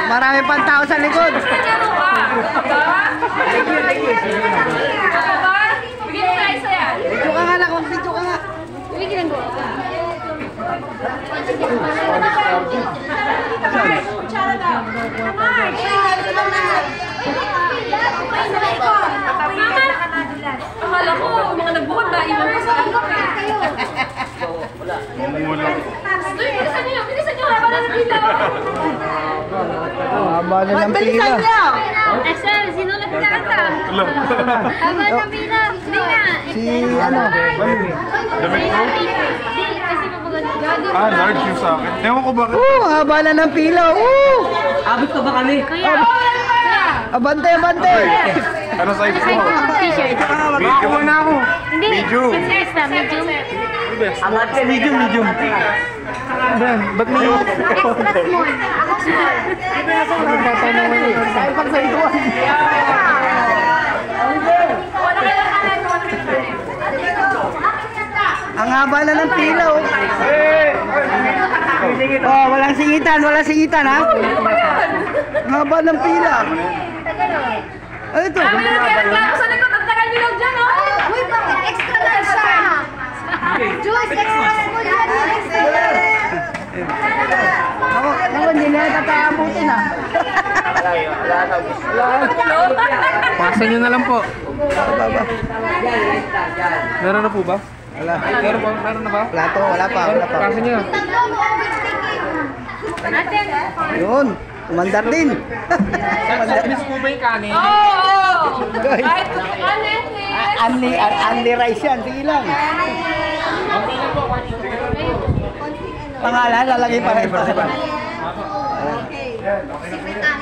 Marami pang tao sa likod. Bigyan mo tayo sa yan. Video ka nga na, video ka nga. Bigyan mo. Akala ko, mga nagbuhat na iwan ko sa ano. Bilisan nyo, haba na ng pila. Haba na ng pila. Sir, sino nagkakanta? Haba na pila. Hindi na. Si ano? Damit mo? Kasi mapagod. Large yung sa akin. Ewan ko bakit. Haba na ng pila. Abot ka ba kami? Kuya. Abante, abante. Ano size mo? T-shirt. Medium na ako. Hindi. Medium. Size na, medium. Amat ka, medium. Ba't may... Extra small. Ako small. Dahil pang sa ituan. Ang haba na ng pila, oh. Oh, walang singitan, ha? Ang haba ng pila. Ano ito? Kami na nagkakala sa likod. Ang tagal nyo lang dyan, oh. Uy, bakit extra lang siya? Juice, extra small yan. Extra lang. Ako, hindi na tataabutin, ha? Pasa nyo na lang po. Baba. Meron na po ba? Wala. Meron na ba? Wala pa. Pasa nyo. Tatlo mo, always taking. Natin. Yun, umandar din. Miss po ba yung kanin? Oo! Guys. Kahit ano eh. Anli rice yan, sige lang. Pangalan, lalagay pa rin. Okay. Secretary na